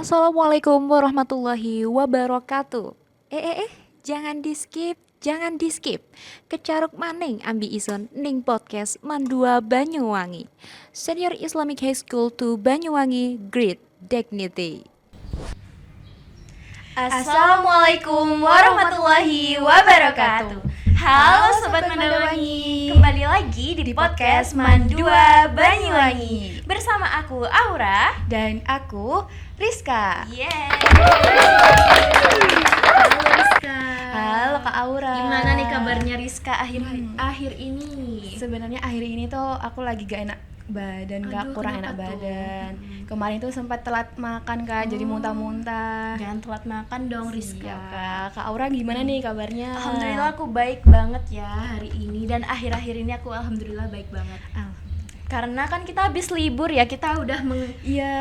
Assalamualaikum warahmatullahi wabarakatuh. Jangan di-skip, jangan di-skip. Kecaruk maning ambi ison ning podcast Mandua Banyuwangi. Senior Islamic High School to Banyuwangi, Great Dignity. Assalamualaikum warahmatullahi wabarakatuh. Halo Sobat Mandawangi, kembali lagi di podcast Mandua Banyuwangi bersama aku Aura dan aku Rizka. Halo Rizka. Halo Kak Aura. Gimana nih kabarnya Rizka akhir ini? Sebenarnya akhir ini tuh aku lagi gak enak badan, Kak, kurang enak badan. Kemarin tuh sempat telat makan, Kak, jadi muntah-muntah. Jangan telat makan dong Rizka. Iya, Kak. Kak Aura gimana nih kabarnya? Alhamdulillah aku baik banget ya hari ini, dan akhir-akhir ini aku alhamdulillah baik banget. Karena kan kita habis libur ya, kita udah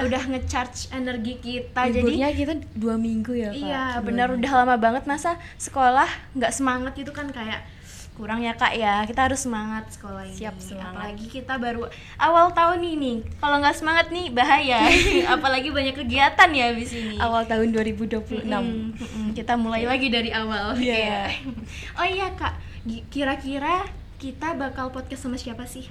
udah nge-charge energi kita. Liburnya Jadi kita 2 minggu ya, Kak. iya benar, udah lama banget. Masa sekolah nggak semangat itu kan kayak kurang ya Kak ya. Kita harus semangat sekolah ini. Siap, semangat. Apalagi kita baru awal tahun ini. Kalau nggak semangat nih bahaya. Apalagi banyak kegiatan ya abis ini. Awal tahun 2026. Kita mulai lagi dari awal. Iya. Oh iya Kak, kira-kira kita bakal podcast sama siapa sih?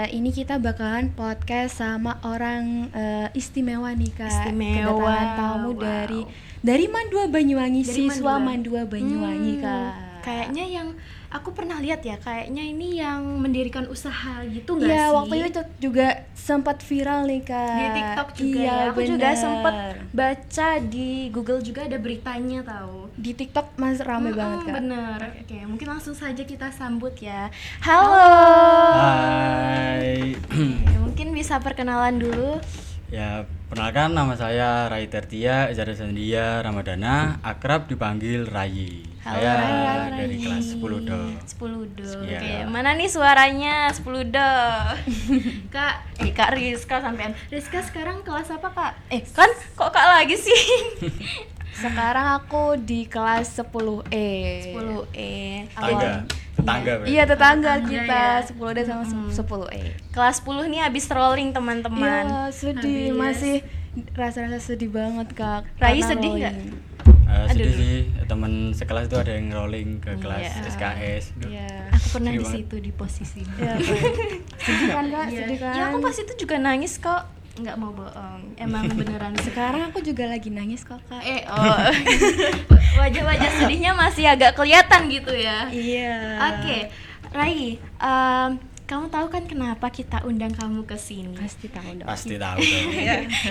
Ini kita bakalan podcast sama orang istimewa nih, Kak. Istimewa. Kedatangan tamu Wow. dari Mandua Banyuwangi, Dari siswa Mandua. Mandua Banyuwangi, Kak. Kayaknya yang aku pernah lihat ya, kayaknya ini yang mendirikan usaha gitu nggak Iya, sih? waktu itu juga sempat viral nih, Kak. Di TikTok juga Iya, ya. Aku juga bener. sempet baca di Google juga ada beritanya tahu. Di TikTok masih rame banget, Kak. Bener. Oke, mungkin langsung saja kita sambut ya. Halo. Hai. Oke, mungkin bisa perkenalan dulu. Ya, perkenalkan nama saya Rai Tertia Ijazah Sandia Ramadana, akrab dipanggil Rai. Halo, Saya Rai. dari kelas 10 do. 10 do. Iya. Oke, mana nih suaranya 10 do? Kak Rizka sampean. Rizka sekarang kelas apa, Kak? Kan kok Kak lagi sih? Sekarang aku di kelas 10E. 10E. Tetangga berarti. Iya, tetangga Tetangga kita ya. 10D sama 10E. Kelas 10 nih habis rolling teman-teman. Iya, sedih, Habis. masih rasa-rasa sedih banget, Kak. Rai karena sedih nggak? rolling. Sedih sih, teman sekelas itu ada yang rolling ke kelas Iya. SKS. Duh, Iya. Aku pernah sedih di banget. situ di posisi. Iya, Kak. Sedih kan, Kak? Sedih kan? Ya aku pas itu juga nangis kok. Nggak mau bohong. Emang beneran Sekarang aku juga lagi nangis kok, Kak. Wajah-wajah sedihnya masih agak kelihatan gitu ya. Iya. Oke, Rai, kamu tahu kan kenapa kita undang kamu ke sini? Pasti tahu dong. Pasti tahu dong.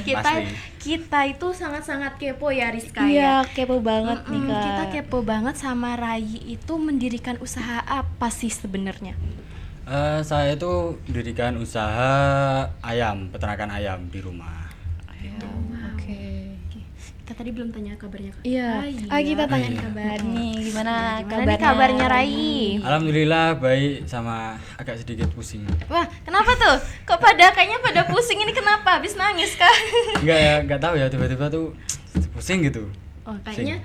Kita Pasti. kita itu sangat-sangat kepo ya Rizka Iya, ya. kepo banget nih, Kak. Kita kepo banget sama Rai itu mendirikan usaha apa sih sebenarnya? Saya itu mendirikan usaha ayam, peternakan ayam di rumah. Oke. Kita tadi belum tanya kabarnya Kak. Iya. Kita tanya kabar nih. Gimana Gimana nih kabarnya Rai? Alhamdulillah baik, sama agak sedikit pusing. Wah, kenapa tuh? Kok kayaknya pada pusing ini kenapa? Habis nangis kah? Enggak tahu ya, tiba-tiba tuh pusing gitu. Oh, kayaknya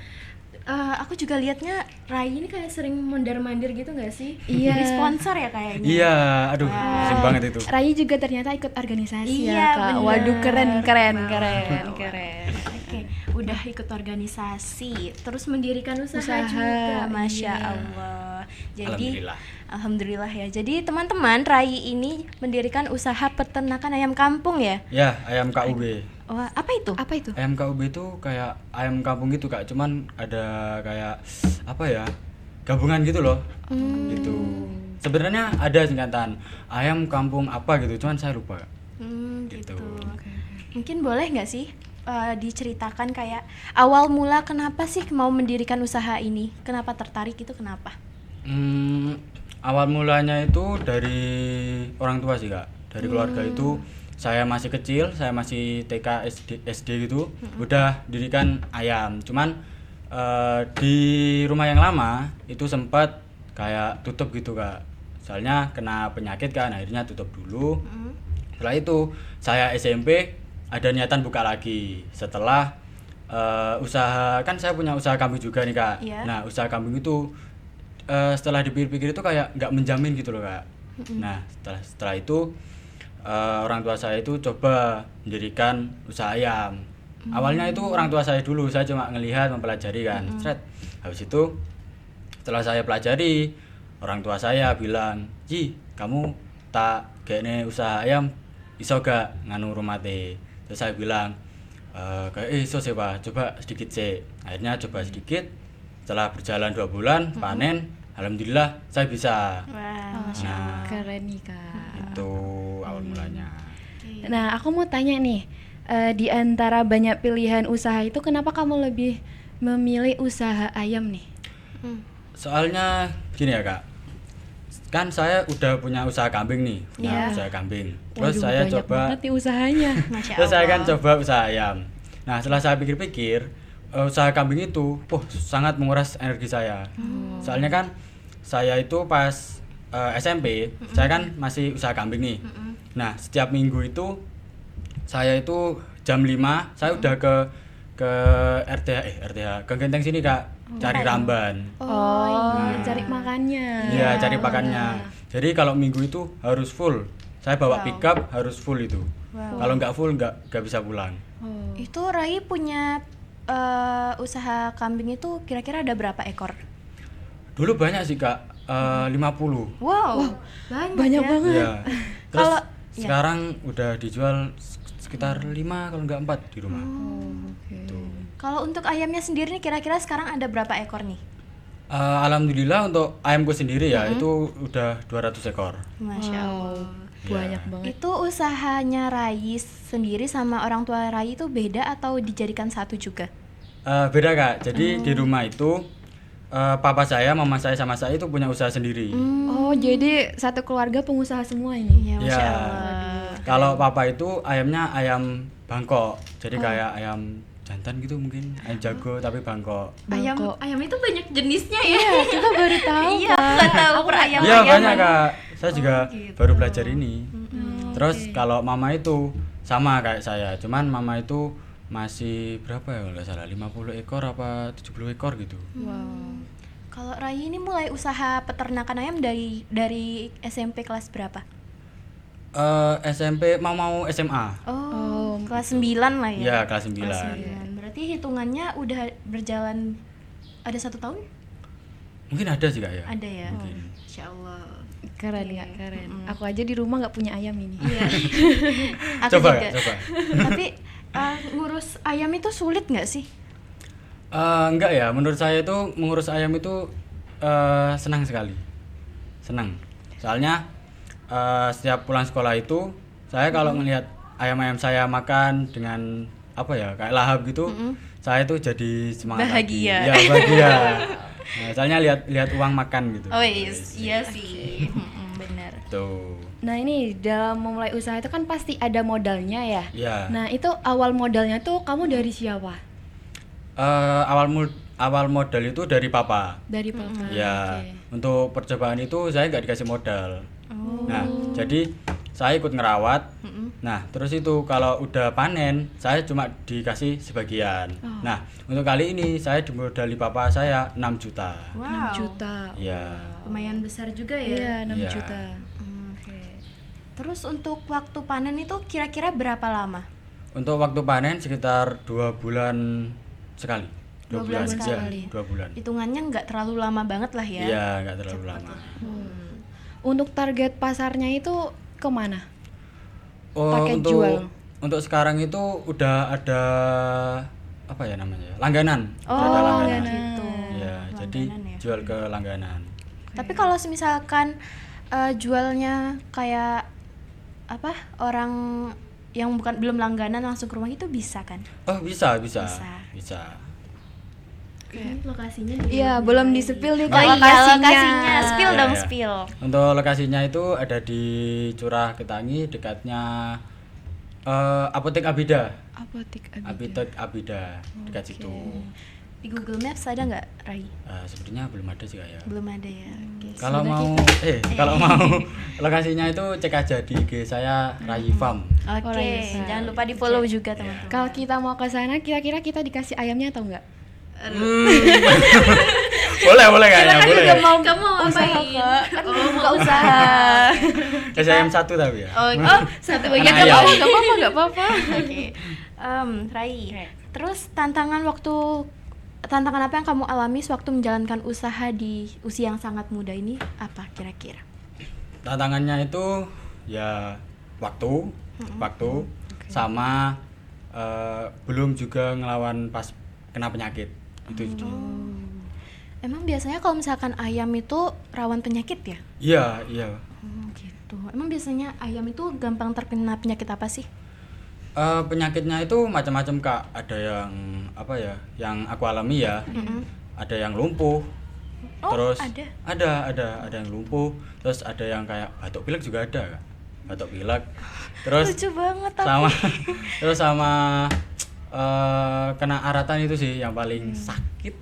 aku juga liatnya Rai ini kayak sering mondar-mandir gitu nggak sih? Iya. Jadi sponsor ya kayaknya. Iya, aduh, pusing banget itu. Rai juga ternyata ikut organisasi Iya, ya, Kak. bener. Waduh, keren. Oke, udah ikut organisasi, terus mendirikan usaha Usaha, juga, masya iya. Allah. Jadi, Alhamdulillah. alhamdulillah ya. Jadi teman-teman, Rai ini mendirikan usaha peternakan ayam kampung ya. Ya, ayam KUB. Wah, apa itu? Apa itu? Ayam KUB itu kayak ayam kampung gitu, Kak. Cuman ada kayak apa ya? Gabungan gitu loh. Gitu. Sebenarnya ada singkatan ayam kampung apa gitu, cuman saya lupa. Gitu. Gitu. Mungkin boleh nggak sih diceritakan kayak awal mula kenapa sih mau mendirikan usaha ini? Kenapa tertarik itu kenapa? Awal mulanya itu dari orang tua sih, Kak. Dari keluarga itu saya masih kecil, saya masih TK SD gitu, udah dirikan ayam. Cuman di rumah yang lama itu sempat kayak tutup gitu, Kak. Soalnya kena penyakit kan, akhirnya tutup dulu. Setelah itu saya SMP ada niatan buka lagi. Setelah usaha, kan saya punya usaha kambing juga nih, Kak. Iya. Nah, usaha kambing itu setelah dipikir-pikir itu kayak nggak menjamin gitu loh, Kak. Nah, setelah itu orang tua saya itu coba mendirikan usaha ayam. Awalnya itu orang tua saya dulu, saya cuma ngelihat, mempelajari kan. Sret. Habis itu setelah saya pelajari, orang tua saya bilang, "Ji, kamu tak kayaknya usaha ayam iso gak nganu rumah teh?" Terus saya bilang, kayak iso sih Pak, coba sedikit sih. Akhirnya coba sedikit. Setelah berjalan 2 bulan, panen, alhamdulillah saya bisa. Wah. Nah, Keren nih Kak. itu awal mulanya. Nah, aku mau tanya nih, di antara banyak pilihan usaha itu kenapa kamu lebih memilih usaha ayam nih? Soalnya gini ya Kak, kan saya udah punya usaha kambing nih, punya Iya. usaha kambing. Terus Waduh, saya banyak coba, banget nih usahanya. Masya terus saya kan Allah. coba usaha ayam. Nah setelah saya pikir-pikir, usaha kambing itu, sangat menguras energi saya. Soalnya kan saya itu pas SMP, saya kan masih usaha kambing nih. Nah setiap minggu itu saya itu jam 5 saya udah ke RTH ke Genteng sini Kak, cari ramban. Oh, cari makannya. Iya, cari pakannya. Jadi kalau minggu itu harus full. Saya bawa pickup harus full itu. Kalau nggak full nggak bisa pulang. Oh. Itu Rai punya usaha kambing itu kira-kira ada berapa ekor? Dulu banyak sih Kak, 50. Wow, Banyak ya. banget. Iya. Terus Kalau- sekarang udah dijual sekitar 5 kalau nggak 4 di rumah. Tuh. Kalau untuk ayamnya sendiri nih kira-kira sekarang ada berapa ekor nih? Alhamdulillah untuk ayamku sendiri ya itu udah 200 ekor. Masya Allah. Banyak banget. Itu usahanya Rai sendiri sama orang tua Rai itu beda atau dijadikan satu juga? Beda Kak. Jadi di rumah itu papa saya, mama saya sama saya itu punya usaha sendiri. Oh, jadi satu keluarga pengusaha semua ini. Ya, Masya Ya. Allah. Kalau papa itu ayamnya ayam Bangkok. Jadi kayak ayam jantan gitu mungkin, ayam jago tapi Bangkok. Ayam itu banyak jenisnya ya. Kita baru tahu. Iya, aku nggak tahu per ayam. Iya banyak Kak. Saya juga gitu. baru belajar ini. Terus kalau mama itu sama kayak saya, cuman mama itu masih berapa ya kalau nggak salah 50 ekor apa 70 ekor gitu. Kalau Rai ini mulai usaha peternakan ayam dari SMP kelas berapa? SMP mau SMA. Oh, kelas 9 lah ya. Ya kelas 9. Kelas 9. Berarti hitungannya udah berjalan ada 1 tahun? Mungkin ada sih Kak ya. Ada ya. Mungkin. Insya Allah. Keren nggak keren. Aku aja di rumah nggak punya ayam ini. Iya. Aku Coba juga. Kak, coba. Tapi ngurus ayam itu sulit nggak sih? Enggak ya, menurut saya itu mengurus ayam itu senang sekali. Senang. Soalnya setiap pulang sekolah itu saya kalau ngelihat ayam-ayam saya makan dengan apa ya, kayak lahap gitu, saya tuh jadi semangat Bahagia. lagi. Iya, bahagia. Nah, soalnya lihat uang makan gitu. Oh iya sih. Benar. Tuh. Nah, ini dalam memulai usaha itu kan pasti ada modalnya ya. Ya. Nah, itu awal modalnya tuh kamu dari siapa? Awal modal itu dari papa. Dari papa. Ya, Oke. untuk percobaan itu saya nggak dikasih modal. Nah, jadi saya ikut ngerawat. Nah, terus itu kalau udah panen, saya cuma dikasih sebagian. Nah, untuk kali ini saya dimodali papa saya 6 juta. 6 juta. Ya. Lumayan besar juga ya. Iya, 6 Iya. juta. Oke. Terus untuk waktu panen itu kira-kira berapa lama? Untuk waktu panen sekitar 2 bulan sekali. 2 bulan ya, sekali. 2 bulan. Hitungannya nggak terlalu lama banget lah ya. Iya, nggak terlalu lama. Untuk target pasarnya itu kemana? Oh, Pakai jual. untuk sekarang itu udah ada apa ya namanya? Langganan. Oh, Udah ada langganan. gitu. Ya, jadi Langganan ya. jual ke langganan. Tapi kalau misalkan jualnya kayak apa orang yang belum langganan langsung ke rumah itu bisa kan? Oh, bisa. Bisa. Lokasinya Iya, belum di-spill nih Oh Kak, iya, lokasinya. lokasinya. Spill Iya, dong, iya. spill. Untuk lokasinya itu ada di Curah Ketangi dekatnya Apotek Abida. Apotek Abida. Apotek Abida dekat situ. Di Google Maps ada nggak, Rai? Sepertinya belum ada sih Kak ya. Belum ada ya. Oke. Kalau mau kalau mau lokasinya itu cek aja di IG saya Rai Farm. Oke, Rai Farm. jangan lupa di-follow juga, teman-teman. Kalau kita mau ke sana, kira-kira kita dikasih ayamnya atau enggak? boleh kayaknya, Kan boleh. juga mau Kamu mau usaha ngapain? kok. Kan Oh, buka mau usaha. SIM 1 tapi ya. Oh, Satu Anak bagian ayam. gak apa-apa, gak apa-apa. Oke. Rai. Terus tantangan apa yang kamu alami sewaktu menjalankan usaha di usia yang sangat muda ini apa kira-kira? Tantangannya itu ya waktu sama belum juga ngelawan pas kena penyakit itu. Emang biasanya kalau misalkan ayam itu rawan penyakit ya? Iya. Gitu. Emang biasanya ayam itu gampang terkena penyakit apa sih? Penyakitnya itu macam-macam Kak. Ada yang apa ya? Yang aku alami ya. Ada yang lumpuh. Oh, Terus ada? ada yang lumpuh. Terus ada yang kayak batuk pilek juga ada Kak. Batuk pilek. Terus Lucu banget tapi. sama terus sama kena aratan itu sih yang paling sakit.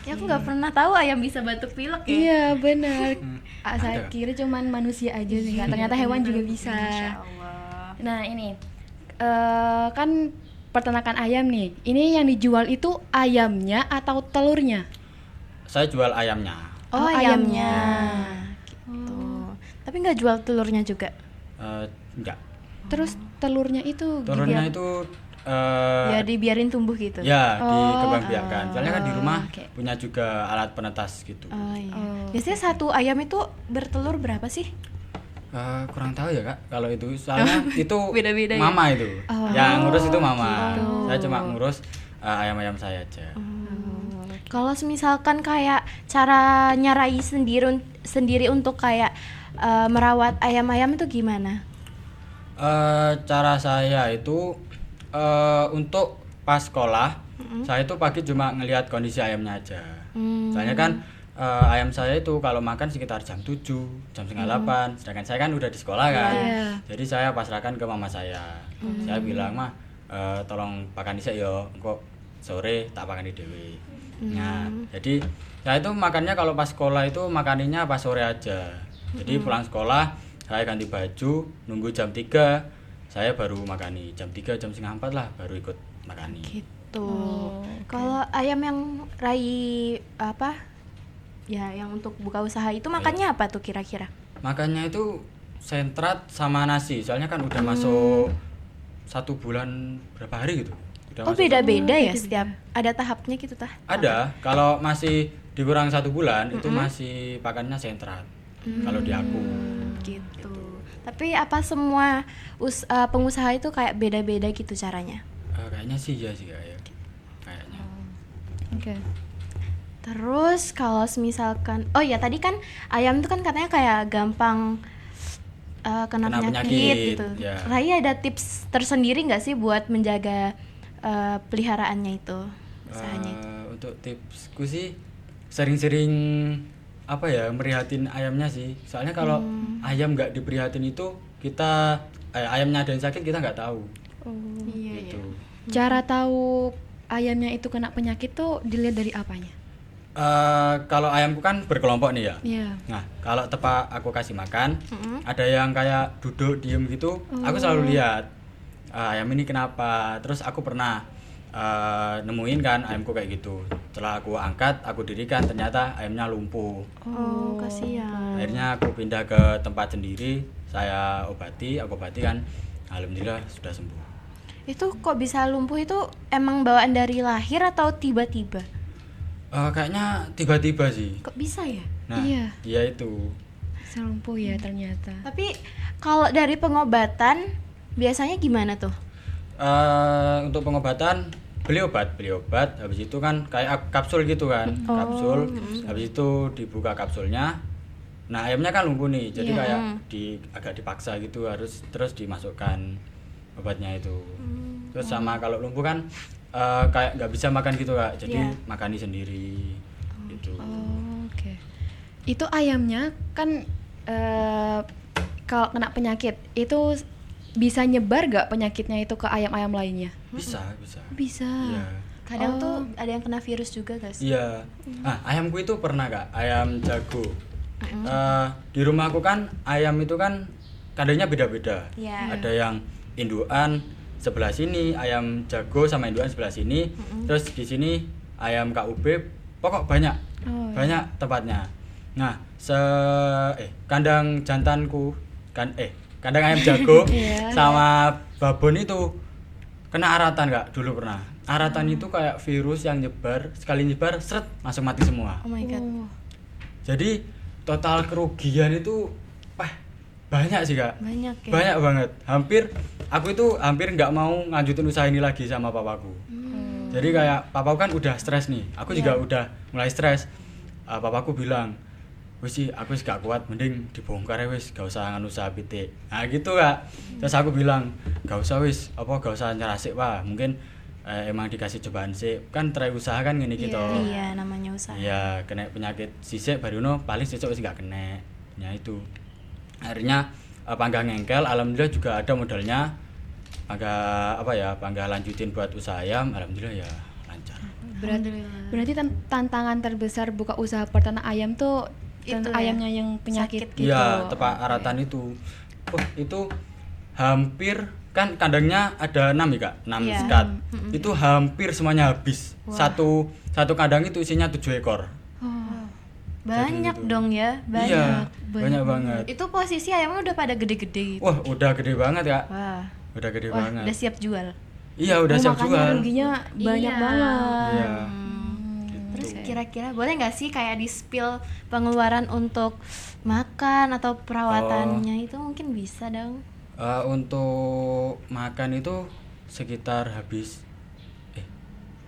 Ya aku nggak pernah tahu ayam bisa batuk pilek ya. Iya benar. Ada. Saya kira cuman manusia aja sih, nggak, ternyata hewan juga bisa. Masya Allah. Nah ini kan peternakan ayam nih. Ini yang dijual itu ayamnya atau telurnya? Saya jual ayamnya. Oh, Oh, ayamnya. ayamnya. Gitu. Tapi nggak jual telurnya juga. Enggak. Terus telurnya itu Telurnya dibiar- itu Ya dibiarin tumbuh gitu. ya Oh, dikembangbiakan. Soalnya kan di rumah oke. punya juga alat penetas gitu. Oh, iya. Oh, Biasanya satu ayam itu bertelur berapa sih? Kurang tahu ya Kak kalau itu. Soalnya itu Beda-beda ya? mama itu. Oh, Yang ngurus itu mama. gitu. Saya cuma ngurus ayam-ayam saya aja. Kalau misalkan kayak cara nyarai sendiri untuk kayak merawat ayam-ayam itu gimana? Cara saya itu untuk pas sekolah, saya itu pagi cuma ngelihat kondisi ayamnya aja. Soalnya kan ayam saya itu kalau makan sekitar jam 7, jam setengah 8, sedangkan saya kan udah di sekolah kan. Iya. Jadi saya pasrahkan ke mama saya. Saya bilang, "Mah, tolong pakan dhisik yo, engko sore tak pakani dhewe." Nah, jadi saya itu makannya kalau pas sekolah itu makaninya pas sore aja. Jadi pulang sekolah saya ganti baju, nunggu jam 3 saya baru makani. Jam 3, jam setengah 4 lah baru ikut makani. Gitu. Oh, Kalau ayam yang Rai apa? Ya, yang untuk buka usaha itu makannya apa tuh kira-kira? Makannya itu sentrat sama nasi. Soalnya kan udah masuk 1 bulan berapa hari gitu. Udah Oh, masuk beda-beda ya beda-beda. setiap ada tahapnya gitu tah? Ada, kalau masih dikurang 1 bulan itu masih pakannya sentrat. Kalau di aku. Gitu. Tapi apa semua pengusaha itu kayak beda-beda gitu caranya? Kayaknya sih ya sih kayak. Kayaknya. Oke. Terus kalau misalkan, oh ya tadi kan ayam itu kan katanya kayak gampang kena Kena penyakit penyakit, gitu. ya. Rai ada tips tersendiri nggak sih buat menjaga peliharaannya itu, usahanya itu? Untuk tipsku sih sering-sering apa ya merihatin ayamnya sih. Soalnya kalau ayam nggak diprihatin itu kita ayamnya ada yang sakit kita nggak tahu. Iya Gitu. Cara tahu ayamnya itu kena penyakit tuh dilihat dari apanya? Kalau ayamku kan berkelompok nih ya. Iya. Nah, kalau tepat aku kasih makan, ada yang kayak duduk diem gitu, aku selalu lihat ayam ini kenapa. Terus aku pernah nemuin kan ayamku kayak gitu. Setelah aku angkat, aku dirikan, ternyata ayamnya lumpuh. Oh, kasihan. Akhirnya aku pindah ke tempat sendiri, saya aku obati kan, alhamdulillah sudah sembuh. Itu kok bisa lumpuh itu emang bawaan dari lahir atau tiba-tiba? Kayaknya tiba-tiba sih. Kok bisa ya? Nah, Iya. iya itu. Bisa lumpuh ya ternyata. Tapi kalau dari pengobatan biasanya gimana tuh? Untuk pengobatan beli obat habis itu kan kayak kapsul gitu kan, kapsul habis itu dibuka kapsulnya. Nah ayamnya kan lumpuh nih, jadi Iya. kayak agak dipaksa gitu harus terus dimasukkan obatnya itu. Terus sama kalau lumpuh kan kayak nggak bisa makan gitu Kak, jadi Iya. makani sendiri gitu. Oh, oke. Itu ayamnya kan kalau kena penyakit itu bisa nyebar gak penyakitnya itu ke ayam-ayam lainnya? Bisa. Bisa. Iya. Kadang tuh ada yang kena virus juga guys. Iya. Nah, ayamku itu pernah Kak, ayam jago. Di rumahku kan ayam itu kan kandangnya beda-beda. Iya. Ada yang indukan sebelah sini, ayam jago sama indukan sebelah sini. Terus di sini ayam KUB pokok banyak. Oh, Banyak tempatnya. Nah, kandang jantanku kandang ayam jago Iya. sama babon itu kena aratan Kak, dulu pernah. Aratan itu kayak virus yang nyebar, sekali nyebar seret langsung mati semua. Oh my god. Oh. Jadi total kerugian itu banyak sih Kak. Banyak ya. Banyak banget. Aku itu hampir nggak mau lanjutin usaha ini lagi sama papaku. Jadi kayak papaku kan udah stres nih. Aku juga udah mulai stres. Papaku bilang, "Wis sih, aku wis gak kuat, mending dibongkar ya wis, gak usah usaha pitik." Nah, gitu Kak. Terus aku bilang, "Gak usah wis, gak usah nyerasik, Pak. Mungkin emang dikasih cobaan sih. Kan try usaha kan ngene gitu." Iya, namanya usaha. Iya, kena penyakit sisik baruno paling sesuk wis gak kena. Ya itu. Akhirnya panggang ngengkel, alhamdulillah juga ada modalnya. Panggang lanjutin buat usaha ayam, alhamdulillah ya lancar. Alhamdulillah. Berarti tantangan terbesar buka usaha peternak ayam tuh Itu ayamnya yang penyakit sakit gitu. Iya, tepat aratan itu. Itu hampir kan kandangnya ada 6 ya Kak, 6 Iya. sekat. Itu hampir semuanya habis. Satu kandang itu isinya 7 ekor. Banyak gitu. dong ya, banyak. Iya, banyak banget. Itu posisi ayamnya udah pada gede-gede gitu. Wah, udah gede banget Kak. Wah. Udah gede Wah, banget. udah siap jual. Iya, udah siap Makanya jual. ruginya banyak Iya. banget. Iya. Terus Gitu. kira-kira boleh nggak sih kayak di spill pengeluaran untuk makan atau perawatannya itu mungkin bisa dong. Untuk makan itu sekitar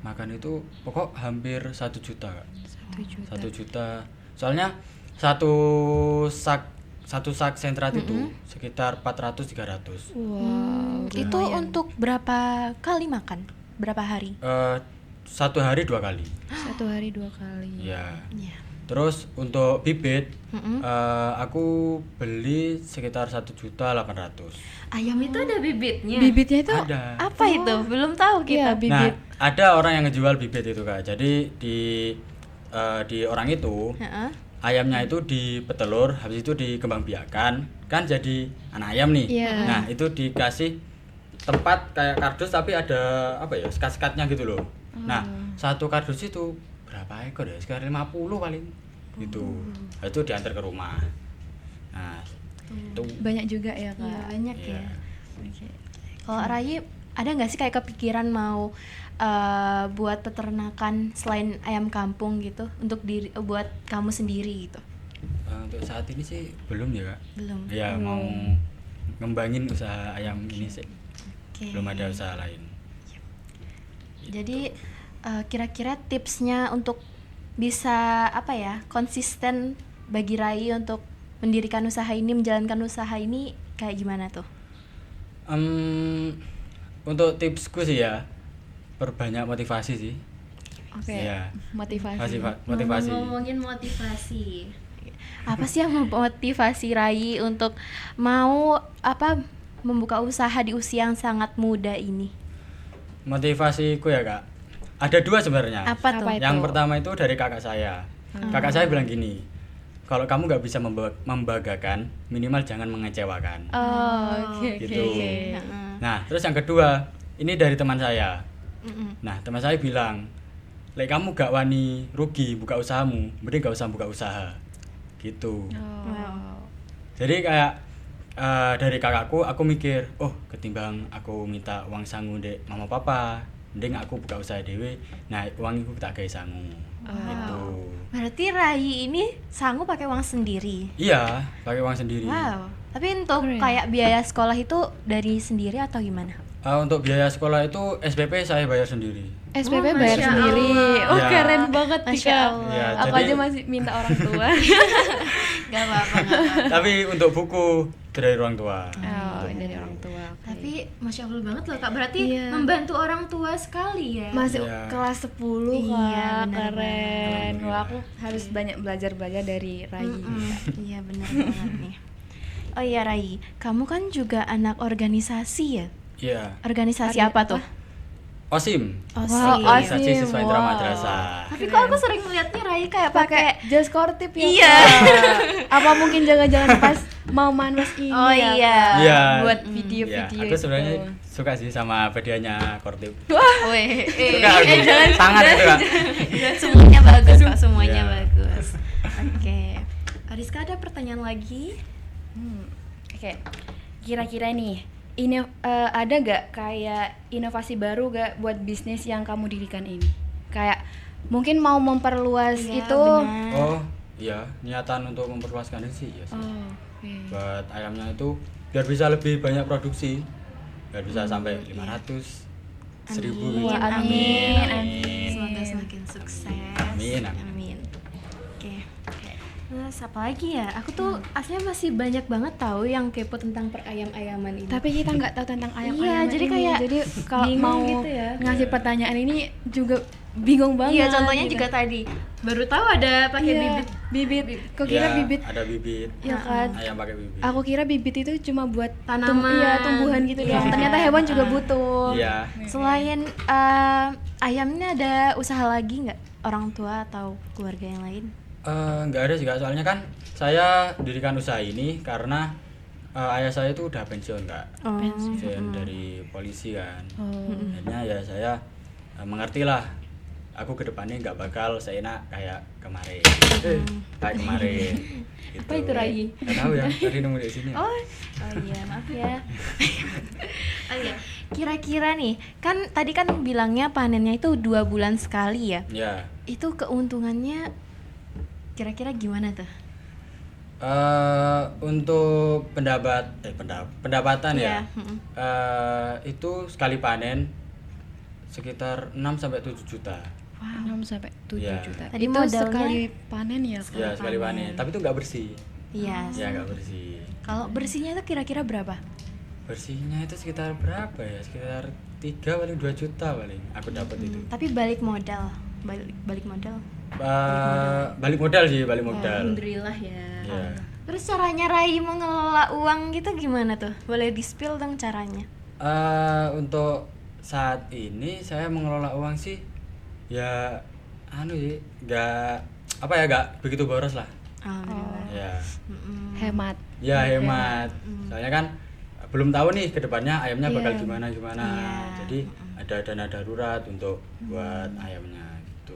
makan itu pokok hampir 1 juta Kak. 1 juta. Soalnya satu sak sentrat itu sekitar 400-300. Wow. Itu untuk berapa kali makan? Berapa hari? 1 hari 2 kali. 1 hari 2 kali. Ya. Iya. Terus untuk bibit aku beli sekitar 1.800.000. Ayam itu ada bibitnya. Bibitnya itu Ada. Apa itu? Belum tahu kita. Iya, bibit. Nah, ada orang yang ngejual bibit itu Kak. Jadi di orang itu Heeh. ayamnya itu dipetelur, habis itu dikembangbiakan, kan jadi anak ayam nih. Iya. Nah, itu dikasih tempat kayak kardus tapi ada sekat-sekatnya gitu loh. Nah, satu kardus itu berapa ekor ya? Sekitar 50 paling. Gitu. Nah, itu diantar ke rumah. Nah, itu banyak juga ya, Kak. Iya, banyak Iya. ya. Kalau Rai ada nggak sih kayak kepikiran mau buat peternakan selain ayam kampung gitu untuk buat kamu sendiri gitu? untuk saat ini sih belum ya Kak. Belum. Ya mau ngembangin usaha ayam ini sih. Oke. Belum ada usaha lain. Jadi kira-kira tipsnya untuk bisa konsisten bagi Rai untuk mendirikan usaha ini, menjalankan usaha ini kayak gimana tuh? Untuk tipsku sih ya perbanyak motivasi sih. Oke. Iya. Motivasi. Motivasi. Ngomongin motivasi. Apa sih yang memotivasi Rai untuk mau membuka usaha di usia yang sangat muda ini? Motivasiku ya Kak. Ada 2 sebenarnya. Apa tuh? Apa itu? Yang pertama itu dari kakak saya. Kakak saya bilang gini, kalau kamu nggak bisa membanggakan, minimal jangan mengecewakan. Oh, oke Gitu. oke. Nah, terus yang kedua, ini dari teman saya. Nah, teman saya bilang, "Lek kamu gak wani rugi buka usahamu, mending gak usah buka usaha." Gitu. Wow. Jadi kayak dari kakakku aku mikir, oh ketimbang aku minta uang sangu dek mama papa, mending aku buka usaha dewe. Nah, uang itu tak gawe sangu. Gitu. Berarti Rai ini sanggup pakai uang sendiri. Iya, pakai uang sendiri. Wow. Tapi untuk Keren. kayak biaya sekolah itu dari sendiri atau gimana? Untuk biaya sekolah itu SPP saya bayar sendiri. SPP Oh, bayar Masya sendiri. Allah. Oh, Ya. keren banget Masya Tika. Allah. Ya, Aku jadi- aja masih minta orang tua. Gak apa-apa. Tapi untuk buku dari orang tua. Oh, dari orang tua. oke. Tapi Masya Allah banget loh Kak. Berarti Iya. membantu orang tua sekali ya. Masih Iya. kelas 10 Iya, Kak, benar keren. banget. Wah, aku harus banyak belajar dari Rai. Iya benar banget nih. Oh iya Rai, kamu kan juga anak organisasi ya? Iya. Organisasi Ada apa tuh? OSIM. OSIM. Organisasi OSIM, Siswa Intra wow. Madrasah. Tapi kok aku sering melihatnya Rai kayak pakai jas kortip ya. Iya. Kak? Apa mungkin jangan-jangan pas mau manwas ini Oh ya, iya. Kak? Iya. Buat Ya, video-video aku sebenarnya itu. suka sih sama hadiahnya Kortip. Weh, Suka aku. Sangat itu Kak. semuanya bagus kok, semuanya Iya. bagus. Oke. Rizka ada pertanyaan lagi? Oke, kira-kira nih, ini ada gak kayak inovasi baru gak buat bisnis yang kamu dirikan ini? Kayak mungkin mau memperluas Iya, itu. benar. Oh iya, niatan untuk memperluaskan ini sih ya sih. Oh, oke. Buat ayamnya itu biar bisa lebih banyak produksi, biar bisa sampai 500 1000 gitu. Wah, amin. Semoga semakin sukses. Amin, amin. Amin. Oke. Terus apa lagi ya? Aku tuh aslinya masih banyak banget tahu yang kepo tentang perayam-ayaman ini. Tapi kita nggak tahu tentang ayam. Iya, jadi kayak jadi kalau bingung mau gitu ya. ngasih pertanyaan ini juga bingung banget. Iya, contohnya gitu. juga tadi baru tahu ada pakai Iya, bibit. Kok kira Ya, bibit? ada bibit. Ya kan. Ayam pakai bibit. Aku kira bibit itu cuma buat Tanaman. iya, tumbuhan gitu Iya. doang. Ternyata hewan juga butuh. Iya. Selain ayamnya ada usaha lagi nggak, orang tua atau keluarga yang lain? Nggak ada juga, soalnya kan saya dirikan usaha ini karena ayah saya itu udah pensiun kak, Oh. pensiun dari polisi kan. Oh. Akhirnya ya saya mengerti lah, aku kedepannya nggak bakal seenak kayak kemarin, kayak kemarin. Gitu. Apa itu, Rai? Nggak tahu ya, tadi nemu di sini. Oh iya, maaf ya. Oh iya, kira-kira nih, kan tadi kan bilangnya panennya itu 2 bulan sekali ya. Ya, Itu keuntungannya kira-kira gimana tuh? untuk pendapatan Iya, ya, itu sekali panen sekitar 6 sampai 7 juta. 6 sampai 7 Iya. juta. Tadi Itu modalnya- sekali panen ya? Kak? Ya sekali panen, tapi itu nggak bersih. Iya. Ya nggak bersih. Kalau bersihnya itu kira-kira berapa? Bersihnya itu sekitar berapa ya? Sekitar 3 paling 2 juta paling aku dapat itu. Tapi balik modal, balik modal. Balik modal sih, balik modal. Alhamdulillah ya. Iya. Terus caranya Rai mengelola uang gitu gimana tuh? Boleh di-spill dong caranya? Untuk saat ini saya mengelola uang sih ya sih nggak begitu boros lah. Alhamdulillah. Ya. Hemat. Ya hemat. Soalnya kan belum tahu nih kedepannya ayamnya bakal Iya. gimana. Iya. Jadi ada dana darurat untuk buat ayamnya gitu.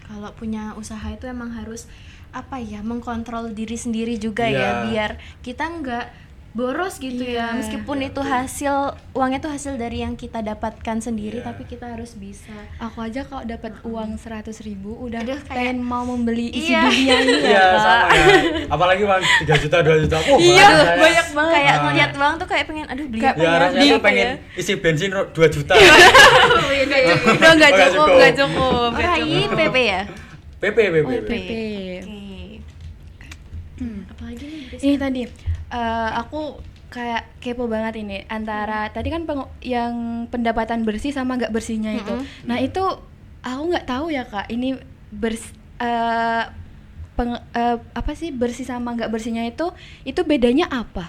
Kalau punya usaha itu emang harus mengkontrol diri sendiri juga Iya. ya, biar kita nggak boros gitu ya. Iya. Meskipun Iya, itu betul. uangnya itu hasil dari yang kita dapatkan sendiri, Iya. tapi kita harus bisa. Aku aja kalau dapat uang 100.000 udah Aduh, pengen mau membeli isi Iya. dunia ini ya, Iya Kak. sama ya. Apalagi uang 3 juta 2 juta. Iya, rasanya- banyak banget. Kayak Ah. ngeliat uang tuh kayak pengen aduh beli Kayak apa Ya ya? rasanya Gitu tuh pengen ya. isi bensin 2 juta. Udah nggak Nggak cukup, cukup. nggak cukup. Oh, Rai PP ya? PP. PP. PP. Oke. Apalagi nih? Rizka? Ini tadi aku kayak kepo banget ini antara tadi kan yang pendapatan bersih sama nggak bersihnya itu. Nah itu aku nggak tahu ya Kak. Ini apa sih bersih sama nggak bersihnya itu bedanya apa?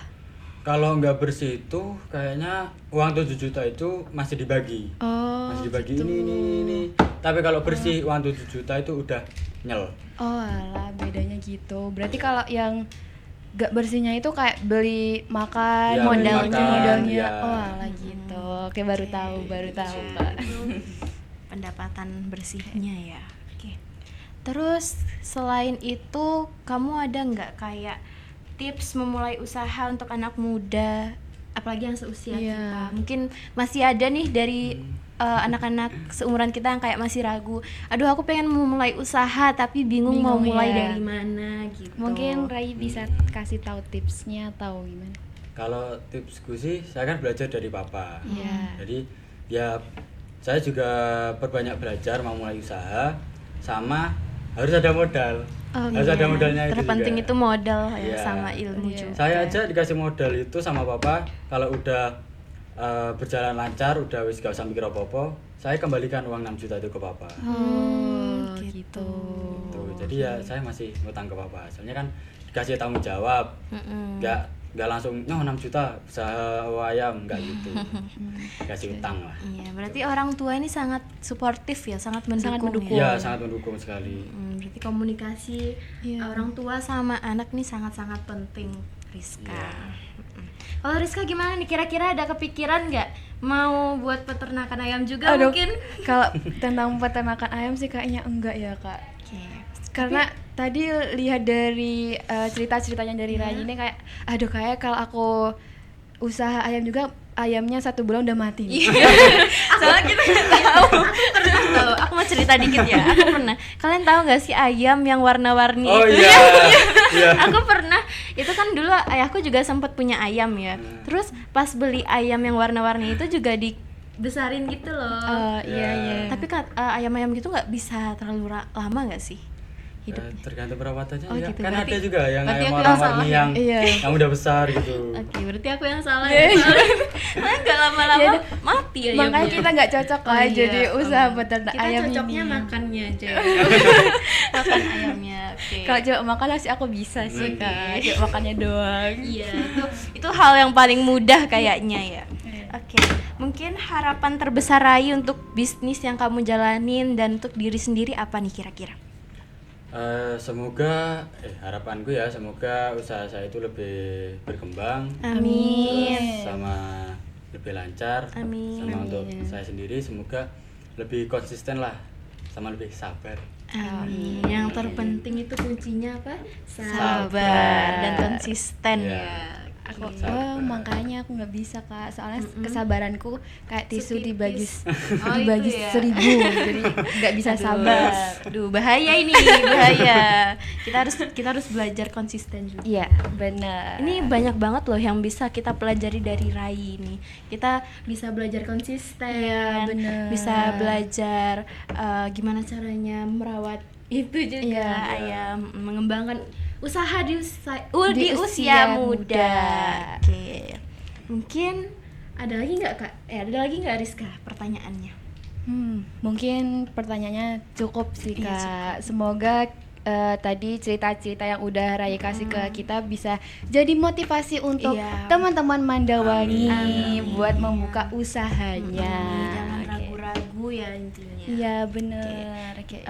Kalau nggak bersih itu kayaknya uang 7 juta itu masih dibagi. Oh. Masih dibagi ini. Tapi kalau bersih uang 7 juta itu udah nyel. Oh alah bedanya gitu. Berarti kalau yang gak bersihnya itu kayak beli makan, Ya, beli modalnya. makan, ya. Oh alah gitu. Oke baru tahu Kak. Pendapatan bersihnya ya. Oke. Terus selain itu kamu ada nggak kayak tips memulai usaha untuk anak muda, apalagi yang seusia Iya. kita? Mungkin masih ada nih dari anak-anak seumuran kita yang kayak masih ragu. Aduh aku pengen memulai usaha tapi bingung mau Bingung, mulai iya. dari mana gitu. Mungkin Rai bisa kasih tahu tipsnya atau gimana? Kalau tipsku sih saya kan belajar dari papa. Iya. Jadi ya saya juga perbanyak belajar mau mulai usaha, sama harus ada modal. Oh, Harus iya. ada modalnya itu Terpenting juga. itu modal ya, Iya. sama ilmu Iya. juga. Saya aja dikasih modal itu sama papa, kalau udah berjalan lancar, udah wis gak usah mikir apa-apa, saya kembalikan uang 6 juta itu ke papa. Oh gitu. Tuh, jadi ya saya masih ngutang ke papa. Soalnya kan dikasih tanggung jawab. Nggak langsung 6 juta usaha ayam, nggak gitu. Dikasih utang lah. Iya, berarti orang tua ini sangat suportif ya, sangat mendukung. mendukung. Ya? Iya, sangat mendukung sekali. Berarti komunikasi Iya. orang tua sama anak nih sangat-sangat penting, Rizka. Iya. Kalau Rizka gimana nih? Kira-kira ada kepikiran nggak mau buat peternakan ayam juga Aduh, mungkin? kalau tentang peternakan ayam sih kayaknya enggak ya kak. Oke. Karena tadi lihat dari cerita-ceritanya dari Rayi ini kayak, aduh kayak kalau aku usaha ayam juga ayamnya 1 bulan udah mati. Soalnya kita nggak tahu. Aku pernah tahu. Aku mau cerita dikit ya. Aku pernah. Kalian tahu nggak sih ayam yang warna-warni Oh itu? iya. Iya. Aku pernah. Itu kan dulu ayahku juga sempat punya ayam ya. Terus pas beli ayam yang warna-warni itu juga dibesarin gitu loh. Iya iya. Tapi ayam-ayam gitu nggak bisa terlalu lama nggak sih hidupnya? Tergantung perawatannya Oh, ya. gitu. Kan Berarti- ada juga yang berarti ayam aku yang warna-warni salah yang ya? Iya. yang udah besar gitu. Oke, berarti aku yang salah ya. Soalnya nggak lama-lama Ya, mati ya. Makanya kita nggak cocok Oh, lah iya. jadi usaha peternak Kita ayam cocoknya ini. makannya aja. Makan ayamnya. Oke. Kalau coba makan sih aku bisa sih Oke. kak, coba makannya doang. Iya, itu hal yang paling mudah kayaknya ya. Oke, mungkin harapan terbesar Rai untuk bisnis yang kamu jalanin dan untuk diri sendiri apa nih kira-kira? Semoga harapanku ya semoga usaha saya itu lebih berkembang. Amin. Terus sama lebih lancar. Amin. Sama untuk saya sendiri semoga lebih konsisten lah sama lebih sabar. Amin. Yang terpenting itu kuncinya apa? Sabar. Sabar dan konsisten Iya. ya. Aku, Sabar. makanya aku nggak bisa kak, soalnya kesabaranku kayak tisu dibagi Oh, dibagi itu ya. 1000, jadi nggak bisa sabar. Aduh, bahaya ini, bahaya. Kita harus belajar konsisten juga. Iya benar. Ini banyak banget loh yang bisa kita pelajari dari Rai ini. Kita bisa belajar konsisten, Iya, bener. bisa belajar gimana caranya merawat itu juga Iya. ayam, mengembangkan usaha di Di usia usia muda. muda. Oke, mungkin ada lagi nggak kak? Ada lagi nggak Rizka pertanyaannya? Mungkin pertanyaannya cukup sih Iya, kak. Semoga tadi cerita-cerita yang udah Raya kasih ke kita bisa jadi motivasi untuk Iya. teman-teman Mandawangi Amin. buat membuka usahanya. Jangan Oke. ragu-ragu ya intinya. Iya bener. Oke.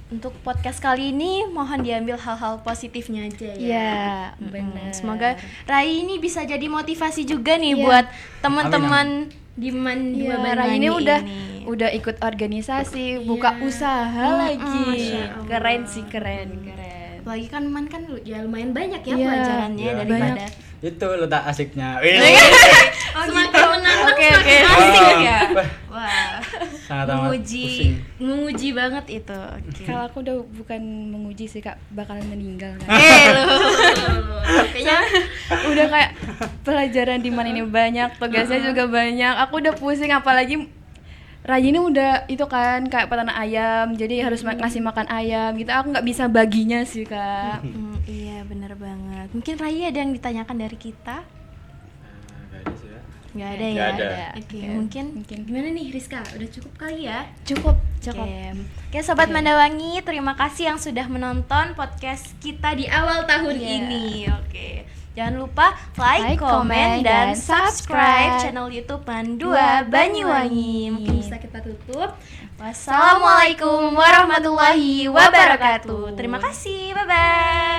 Untuk podcast kali ini mohon diambil hal-hal positifnya aja ya. Iya Mm-mm. bener. Semoga Rai ini bisa jadi motivasi juga nih Iya. buat teman-teman di Iya, Dua Rai ini Banyuwangi udah ikut organisasi, buka usaha lagi. Masya Allah. Keren sih, keren. Apalagi kan Man kan ya lumayan banyak ya Iya, pelajarannya iya, daripada Itu letak asiknya. semakin menantang Oke, semakin oke. asik Oh, ya. wah. Wah, Sangat amat menguji pusing. menguji banget itu. Oke. Kalau aku udah bukan menguji sih kak, bakalan meninggal kan. Lu. Kayaknya Udah kayak pelajaran di mana ini banyak, tugasnya juga banyak. Aku udah pusing, apalagi Raji ini udah itu kan kayak peternak ayam, jadi harus ngasih makan ayam gitu. Aku nggak bisa baginya sih kak. iya bener banget. Mungkin Rai ada yang ditanyakan dari kita? Nggak ada sih ya. Nggak ada Nggak ya? ada. Oke, Oke, mungkin mungkin. gimana nih Rizka? Udah cukup kali ya? Cukup. Oke, Sobat Mandawangi, terima kasih yang sudah menonton podcast kita di awal tahun Iya. ini. Oke, jangan lupa like, Like, komen, komen, dan dan subscribe subscribe channel YouTube Mandua Banyuwangi. Mungkin bisa kita tutup. Wassalamualaikum warahmatullahi wabarakatuh. Terima kasih, bye bye.